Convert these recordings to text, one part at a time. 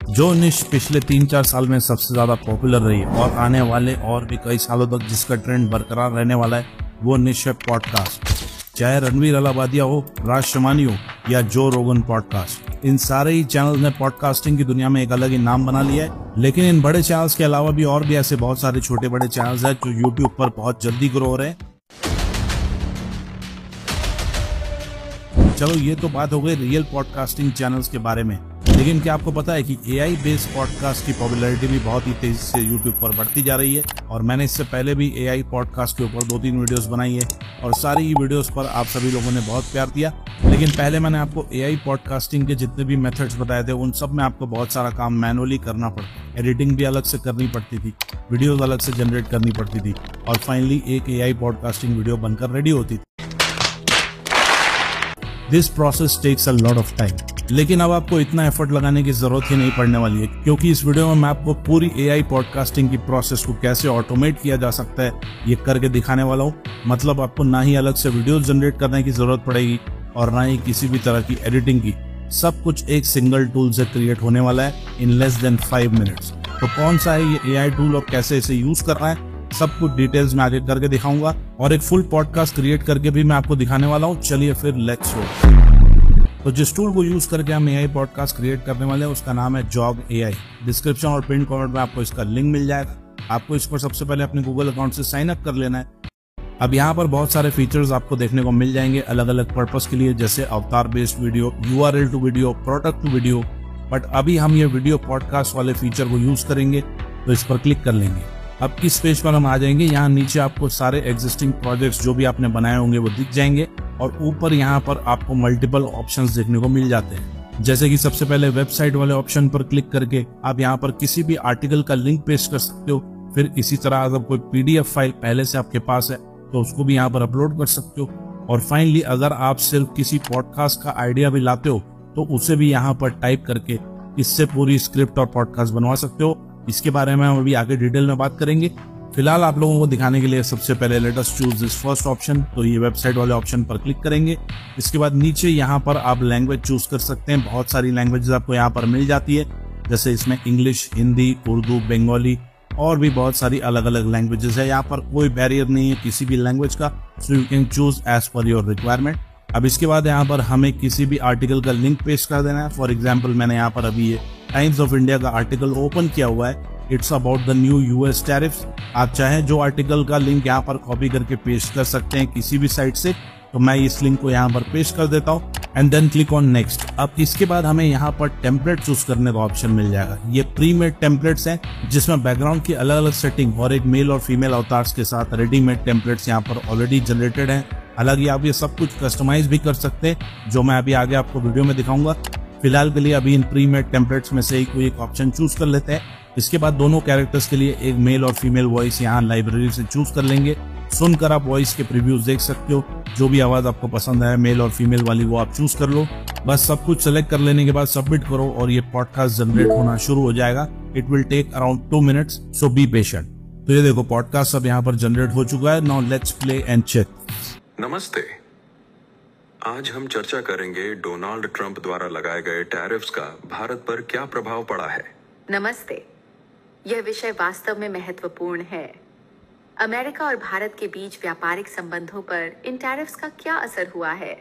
जो निश पिछले 3-4 साल में सबसे ज्यादा पॉपुलर रही है और आने वाले और भी कई सालों तक जिसका ट्रेंड बरकरार रहने वाला है, वो निश है पॉडकास्ट। चाहे रणवीर अलाहाबादिया हो, राज शमानी हो या जो रोगन पॉडकास्ट, इन सारे ही चैनल ने पॉडकास्टिंग की दुनिया में एक अलग ही नाम बना लिया है। लेकिन इन बड़े चैनल्स के अलावा भी और भी ऐसे बहुत सारे छोटे बड़े चैनल्स हैं जो यूट्यूब पर बहुत जल्दी ग्रो हो रहे हैं। चलो ये तो बात हो गई रियल पॉडकास्टिंग चैनल्स के बारे में, लेकिन क्या आपको पता है कि एआई बेस्ड पॉडकास्ट की पॉपुलैरिटी भी बहुत ही तेजी से यूट्यूब पर बढ़ती जा रही है। और मैंने इससे पहले भी एआई पॉडकास्ट के ऊपर 2-3 वीडियोस बनाई है और सारी ही वीडियोस पर आप सभी लोगों ने बहुत प्यार दिया। लेकिन पहले मैंने आपको एआई पॉडकास्टिंग के जितने भी मेथड्स बताए थे उन सब में आपको बहुत सारा काम मैनुअली करना पड़ता, एडिटिंग भी अलग से करनी पड़ती थी, वीडियोज अलग से जनरेट करनी पड़ती थी और फाइनली एक एआई पॉडकास्टिंग वीडियो बनकर रेडी होती थी। This process takes a lot of time, लेकिन अब आपको इतना एफर्ट लगाने की जरूरत ही नहीं पड़ने वाली है, क्योंकि इस वीडियो में मैं आपको पूरी एआई पॉडकास्टिंग की प्रोसेस को कैसे ऑटोमेट किया जा सकता है ये करके दिखाने वाला हूँ। मतलब आपको ना ही अलग से वीडियोस जनरेट करने की जरूरत पड़ेगी और ना ही किसी भी तरह की एडिटिंग की। सब कुछ एक सिंगल टूल से क्रिएट होने वाला है इन लेस देन 5 मिनट्स। तो कौन सा है ये एआई टूल और कैसे इसे यूज करना है, सब कुछ डिटेल्स में आगे करके दिखाऊंगा और एक फुल पॉडकास्ट क्रिएट करके भी मैं आपको दिखाने वाला हूँ। चलिए फिर लेट्स गो। तो जिस टूल को यूज करके हम एआई पॉडकास्ट क्रिएट करने वाले हैं उसका नाम है जॉग एआई। डिस्क्रिप्शन और पिन कमेंट में आपको इसका लिंक मिल जाएगा। आपको इस पर सबसे पहले अपने गूगल अकाउंट से साइन अप कर लेना है। अब यहाँ पर बहुत सारे फीचर्स आपको देखने को मिल जाएंगे अलग अलग पर्पस के लिए, जैसे अवतार based video, URL to video, product to video. But अभी हम ये वीडियो पॉडकास्ट वाले फीचर को यूज करेंगे, तो इस पर क्लिक कर लेंगे। अब किस पेज पर हम आ जाएंगे, यहाँ नीचे आपको सारे एग्जिस्टिंग प्रोजेक्ट्स जो भी आपने बनाए होंगे वो दिख जाएंगे और ऊपर यहाँ पर आपको मल्टीपल ऑप्शंस देखने को मिल जाते हैं। जैसे कि सबसे पहले वेबसाइट वाले ऑप्शन पर क्लिक करके आप यहाँ पर किसी भी आर्टिकल का लिंक पेस्ट कर सकते हो। फिर इसी तरह अगर कोई PDF फाइल पहले से आपके पास है तो उसको भी यहाँ पर अपलोड कर सकते हो। और फाइनली अगर आप सिर्फ किसी पॉडकास्ट का आइडिया भी लाते हो तो उसे भी यहाँ पर टाइप करके इससे पूरी स्क्रिप्ट और पॉडकास्ट बनवा सकते हो। इसके बारे में हम अभी आगे डिटेल में बात करेंगे। फिलहाल आप लोगों को दिखाने के लिए सबसे पहले let us choose this first option. तो ये वेबसाइट वाले ऑप्शन पर क्लिक करेंगे। इसके बाद नीचे यहाँ पर आप लैंग्वेज चूज कर सकते हैं। बहुत सारी लैंग्वेजेस आपको यहाँ पर मिल जाती है, जैसे इसमें इंग्लिश, हिंदी, उर्दू, बंगाली और भी बहुत सारी अलग अलग लैंग्वेजेस है। यहाँ पर कोई बैरियर नहीं है किसी भी लैंग्वेज का, so you can choose as per your requirement. अब इसके बाद यहाँ पर हमें किसी भी आर्टिकल का लिंक पेस्ट कर देना है। फॉर एग्जाम्पल मैंने यहाँ पर अभी ये टाइम्स ऑफ इंडिया का आर्टिकल ओपन किया हुआ है। It's about the new US tariffs. आप चाहें जो आर्टिकल का लिंक यहाँ पर कॉपी करके पेस्ट कर सकते हैं किसी भी साइट से। तो मैं इस लिंक को यहाँ पर पेस्ट कर देता हूँ and then click on next. अब इसके बाद हमें यहाँ पर टेम्पलेट चूज करने का ऑप्शन मिल जाएगा। ये प्रीमेड टेम्पलेट्स हैं जिसमें बैकग्राउंड की अलग अलग सेटिंग और एक मेल और फीमेल अवतार्स के साथ रेडीमेड टेम्पलेट्स यहाँ पर ऑलरेडी जनरेटेड हैं। हालांकि आप ये सब कुछ कस्टमाइज भी कर सकते हैं, जो मैं अभी आगे आपको वीडियो में दिखाऊंगा। फिलहाल के लिए अभी इन प्रीमेड टेम्पलेट्स में से ही कोई एक ऑप्शन चूज कर लेते हैं। इसके बाद दोनों कैरेक्टर्स के लिए एक मेल और फीमेल वॉइस यहाँ लाइब्रेरी से चूज कर लेंगे। सुनकर आप वॉइस के प्रीव्यूज देख सकते हो। जो भी आवाज आपको पसंद है मेल और फीमेल वाली वो आप चूज कर लो। बस सब कुछ सेलेक्ट कर लेने के बाद सबमिट करो और ये पॉडकास्ट जनरेट होना शुरू हो जाएगा। It will take around 2 minutes, so be patient. तो ये देखो पॉडकास्ट अब यहाँ पर जनरेट हो चुका है। Now let's play and check. नमस्ते, आज हम चर्चा करेंगे डोनाल्ड ट्रंप द्वारा लगाए गए टैरिफ्स का भारत पर क्या प्रभाव पड़ा है। नमस्ते, यह विषय वास्तव में महत्वपूर्ण है। अमेरिका और भारत के बीच व्यापारिक संबंधों पर इन टैरिफ्स का क्या असर हुआ है?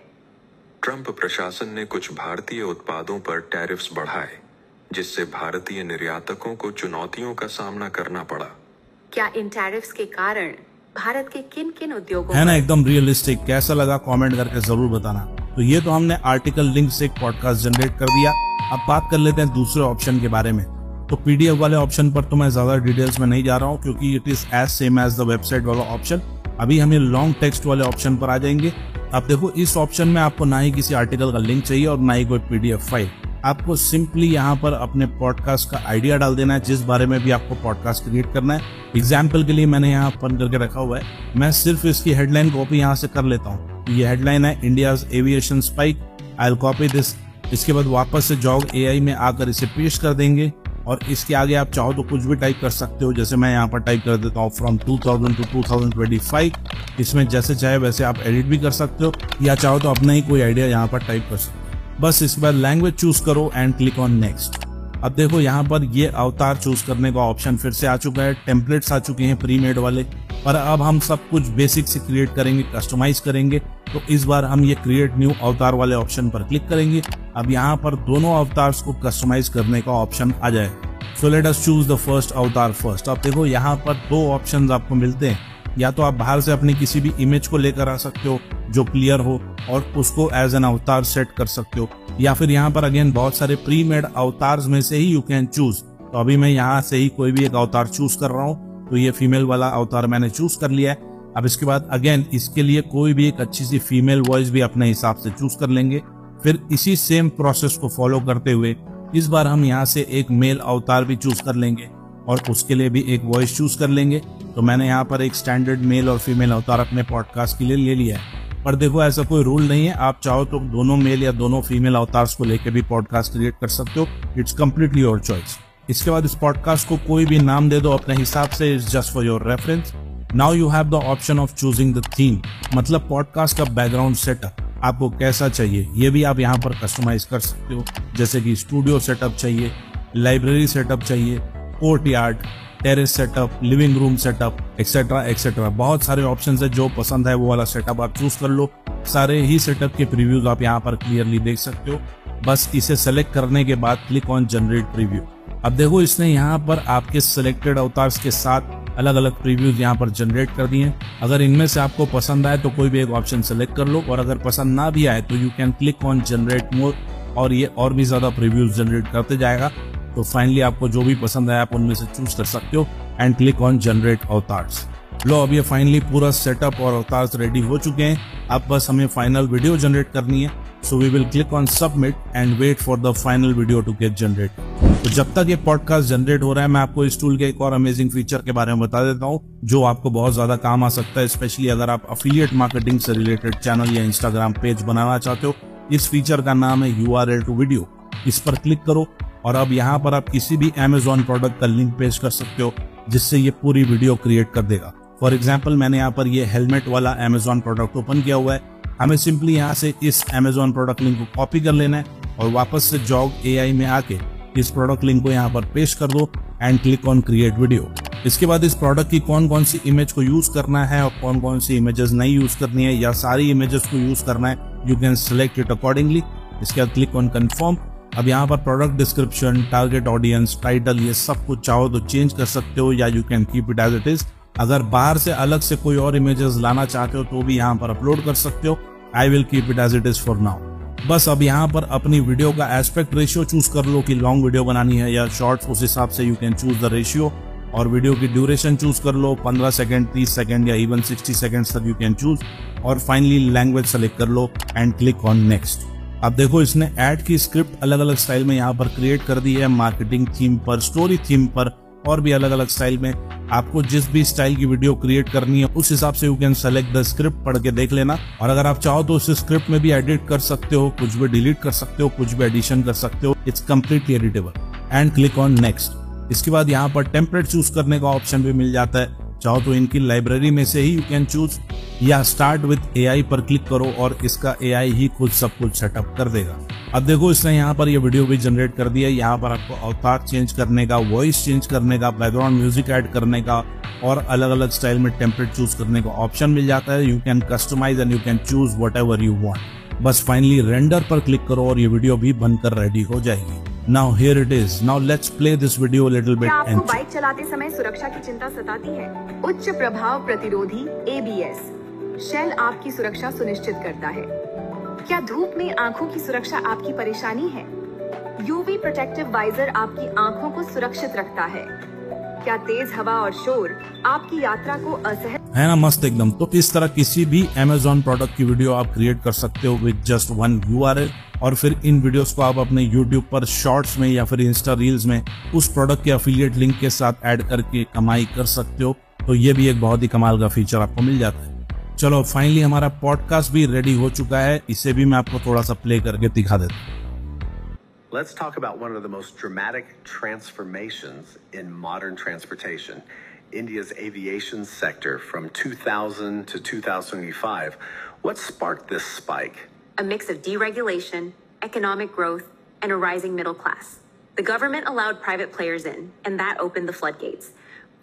ट्रंप प्रशासन ने कुछ भारतीय उत्पादों पर टैरिफ्स बढ़ाए, जिससे भारतीय निर्यातकों को चुनौतियों का सामना करना पड़ा। क्या इन टैरिफ्स के कारण भारत के किन किन उद्योगों है ना एकदम रियलिस्टिक? कैसा लगा कमेंट करके जरूर बताना। तो ये तो हमने आर्टिकल लिंक से एक पॉडकास्ट जनरेट कर दिया। अब बात कर लेते हैं दूसरे ऑप्शन के बारे में। तो PDF वाले ऑप्शन पर तो मैं ज्यादा डिटेल्स में नहीं जा रहा हूँ, क्योंकि it is as same as the website वाला ऑप्शन। अभी हम ये लॉन्ग टेक्स्ट वाले ऑप्शन पर आ जाएंगे। अब देखो इस ऑप्शन में आपको ना ही किसी आर्टिकल का लिंक चाहिए और ना ही कोई PDF फाइल। आपको सिंपली यहाँ पर अपने पॉडकास्ट का आइडिया डाल देना है, जिस बारे में भी आपको पॉडकास्ट क्रिएट करना है। एग्जाम्पल के लिए मैंने यहाँ पर करके रखा हुआ है। मैं सिर्फ इसकी हेडलाइन कॉपी यहाँ से कर लेता हूँ। ये हेडलाइन है India's aviation spike. I will copy this. इसके बाद वापस से जॉग एआई में आकर इसे पेस्ट कर देंगे और इसके आगे आप चाहो तो कुछ भी टाइप कर सकते हो। जैसे मैं यहाँ पर टाइप कर देता हूँ फ्रॉम 2000 to 2025। इसमें जैसे चाहे वैसे आप एडिट भी कर सकते हो या चाहो तो अपना ही कोई आइडिया यहाँ पर टाइप कर सकते हो। बस इसके बाद लैंग्वेज चूज करो एंड क्लिक ऑन नेक्स्ट। अब देखो यहाँ पर ये अवतार चूज करने का ऑप्शन फिर से आ चुका है, टेम्पलेट्स आ चुके हैं प्री मेड वाले, पर अब हम सब कुछ बेसिक से क्रिएट करेंगे, कस्टमाइज करेंगे। तो इस बार हम ये क्रिएट न्यू अवतार वाले ऑप्शन पर क्लिक करेंगे। अब यहाँ पर दोनों अवतार्स को कस्टमाइज करने का ऑप्शन आ जाएगा। So let us choose the first अवतार फर्स्ट। अब देखो यहाँ पर दो ऑप्शन आपको मिलते हैं, या तो आप बाहर से अपनी किसी भी इमेज को लेकर आ सकते हो जो क्लियर हो और उसको एज एन अवतार सेट कर सकते हो, या फिर यहाँ पर अगेन बहुत सारे प्री मेड अवतार्स में से ही यू कैन चूज। तो अभी मैं यहाँ से ही कोई भी एक अवतार चूज कर रहा हूँ, तो ये फीमेल वाला अवतार मैंने चूज कर लिया है। अब इसके बाद अगेन इसके लिए कोई भी एक अच्छी सी फीमेल वॉइस भी अपने हिसाब से चूज कर लेंगे। फिर इसी सेम प्रोसेस को फॉलो करते हुए इस बार हम यहाँ से एक मेल अवतार भी चूज कर लेंगे और उसके लिए भी एक वॉइस चूज कर लेंगे। तो मैंने यहाँ पर एक स्टैंडर्ड मेल और फीमेल अवतार अपने पॉडकास्ट के लिए ले लिया है। पर देखो ऐसा कोई रूल नहीं है, आप चाहो तो दोनों मेल या दोनों फीमेल अवतार्स को लेकर भी पॉडकास्ट क्रिएट कर सकते हो। It's completely your choice. इसके बाद इस पॉडकास्ट को कोई भी नाम दे दो अपने हिसाब से, it's just for your reference. Now you have the option of choosing the theme, मतलब पॉडकास्ट का बैकग्राउंड सेटअप आपको कैसा चाहिए ये भी आप यहाँ पर कस्टमाइज कर सकते हो। जैसे कि स्टूडियो सेटअप चाहिए, लाइब्रेरी सेटअप चाहिए, courtyard, terrace setup, living room setup, etcetera etcetera. बहुत सारे ऑप्शंस है, जो पसंद है वो वाला सेटअप आप चूज कर लो। सारे ही सेटअप के प्रीव्यूज आप यहाँ पर क्लियरली देख सकते हो। बस इसे सेलेक्ट करने के बाद क्लिक ऑन जनरेट प्रीव्यू। अब देखो इसने यहाँ पर आपके सिलेक्टेड अवतार्स के साथ अलग अलग प्रीव्यूज यहाँ पर जनरेट कर दिए। अगर इनमें से आपको पसंद आए तो कोई भी एक ऑप्शन सेलेक्ट कर लो, और अगर पसंद ना भी आए तो you can click on generate more, और ये और भी ज्यादा प्रीव्यूज जनरेट करते जाएगा। तो फाइनली आपको जो भी पसंद है आप उनमें से चूज कर सकते हो and click on generate avatars. लो, अब ये फाइनली पूरा सेटअप और अवतार्स रेडी हो चुके हैं। अब बस हमें फाइनल वीडियो जनरेट करनी है। So we will click on submit and wait for the final video to get generate. तो जब तक ये पॉडकास्ट जनरेट हो रहा है, मैं आपको इस टूल के एक और अमेजिंग फीचर के बारे में बता देता हूँ जो आपको बहुत ज्यादा काम आ सकता है, स्पेशली अगर आप अफिलिएट मार्केटिंग से रिलेटेड चैनल या इंस्टाग्राम पेज बनाना चाहते हो। इस फीचर का नाम है URL टू वीडियो। इस पर क्लिक करो और अब यहाँ पर आप किसी भी Amazon प्रोडक्ट का लिंक पेश कर सकते हो, जिससे ये पूरी वीडियो क्रिएट कर देगा। फॉर एग्जाम्पल, मैंने यहाँ पर ये हेलमेट वाला Amazon प्रोडक्ट ओपन किया हुआ है। हमें सिंपली यहाँ से इस Amazon प्रोडक्ट लिंक को कॉपी कर लेना है और वापस से जॉग AI में आके इस प्रोडक्ट लिंक को यहाँ पर पेश कर दो and click on create video. इसके बाद इस प्रोडक्ट की कौन कौन सी इमेज को यूज करना है और कौन कौन सी इमेजेस नहीं यूज करनी है, या सारी इमेजेस को यूज करना है, you can select it accordingly. इसके बाद क्लिक ऑन कंफर्म। अब यहाँ पर product description, target audience, title, ये सब कुछ चाहो तो चेंज कर सकते हो या you can keep it as it is. अगर बाहर से अलग से कोई और इमेजेस लाना चाहते हो तो भी यहाँ पर अपलोड कर सकते हो। I will keep it as it is for now. बस अब यहाँ पर अपनी वीडियो का एस्पेक्ट रेशियो चूज कर लो कि लॉन्ग वीडियो बनानी है या शॉर्ट्स, उस हिसाब से you can choose the ratio. और वीडियो की ड्यूरेशन चूज कर लो, 15 सेकंड, 30 सेकंड या इवन 60 सेकंड्स तक यू कैन चूज। और फाइनली लैंग्वेज सेलेक्ट कर लो एंड क्लिक ऑन नेक्स्ट। अब देखो इसने ऐड की स्क्रिप्ट अलग अलग स्टाइल में यहाँ पर क्रिएट कर दी है, मार्केटिंग थीम पर, स्टोरी थीम पर, और भी अलग अलग स्टाइल में। आपको जिस भी स्टाइल की वीडियो क्रिएट करनी है उस हिसाब से you can select the script, पढ़ के देख लेना। और अगर आप चाहो तो उस स्क्रिप्ट में भी एडिट कर सकते हो, कुछ भी डिलीट कर सकते हो, कुछ भी एडिशन कर सकते हो। It's completely editable and click on next. इसके बाद यहाँ पर टेम्पलेट चूज करने का ऑप्शन भी मिल जाता है। चाहो तो इनकी लाइब्रेरी में से ही यू कैन चूज, या स्टार्ट विद AI पर क्लिक करो और इसका AI ही खुद सब कुछ सेटअप कर देगा। अब देखो इसने यहाँ पर ये वीडियो भी जनरेट कर दिया है। यहाँ पर आपको अवतार चेंज करने का, वॉइस चेंज करने का, बैकग्राउंड म्यूजिक ऐड करने का और अलग अलग स्टाइल में टेम्पलेट चूज करने का ऑप्शन मिल जाता है। You can customize and you can choose whatever you want. बस फाइनली रेंडर पर क्लिक करो और ये वीडियो भी बनकर रेडी हो जाएगी। Now here it is. Now let's play this video a little bit. क्या आपको बाइक चलाते समय सुरक्षा की चिंता सताती है? उच्च प्रभाव प्रतिरोधी ABS शेल आपकी सुरक्षा सुनिश्चित करता है। क्या धूप में आंखों की सुरक्षा आपकी परेशानी है? UV प्रोटेक्टिव वाइजर आपकी आंखों को सुरक्षित रखता है। क्या तेज हवा और शोर आपकी यात्रा को असहज है ना? मस्त एकदम। तो इस तरह किसी भी Amazon प्रोडक्ट की वीडियो आप क्रिएट कर सकते हो विद जस्ट वन URL, और फिर इन वीडियोस को आप अपने YouTube पर शॉर्ट्स में या फिर इंस्टा रील्स में उस प्रोडक्ट के एफिलिएट लिंक के साथ ऐड करके कमाई कर सकते हो। तो ये भी एक बहुत ही कमाल का फीचर आपको मिल जाता है। चलो फाइनली हमारा पॉडकास्ट भी रेडी हो चुका है। इसे भी मैं आपको थोड़ा सा प्ले करके दिखा देता हूँ। Let's talk about one of the most dramatic transformations in modern transportation, India's aviation sector from 2000 to 2005. What sparked this spike? a mix of deregulation, economic growth, and a rising middle class. The government allowed private players in, and that opened the floodgates.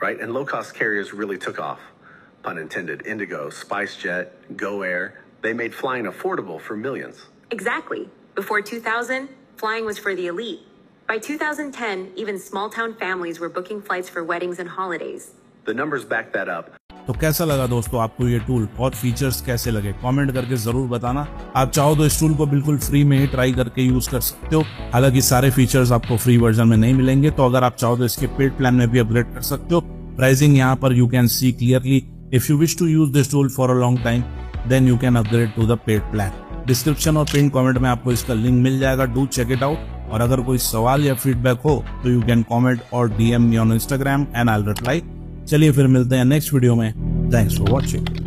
Right, and low-cost carriers really took off. Pun intended. Indigo, SpiceJet, GoAir, they made flying affordable for millions. Exactly. Before 2000, flying was for the elite. By 2010, even small-town families were booking flights for weddings and holidays. The numbers back that up. तो कैसा लगा दोस्तों आपको ये tool और features कैसे लगे comment करके जरूर बताना। आप चाहो तो इस टूल को बिल्कुल फ्री में ही ट्राई करके यूज कर सकते हो। हालांकि सारे फीचर्स आपको फ्री वर्जन में नहीं मिलेंगे, तो अगर आप चाहो तो इसके पेड प्लान में भी अपग्रेड कर सकते हो। प्राइसिंग यहाँ पर you can see clearly. If you wish to use this tool for a long time then you can upgrade to the paid plan. Description और पिन कमेंट में आपको इसका लिंक मिल जाएगा, डू चेक इट आउट। और अगर कोई सवाल या फीडबैक हो तो यू कैन कमेंट और DM me on Instagram and I will reply. चलिए फिर मिलते हैं नेक्स्ट वीडियो में। Thanks for watching.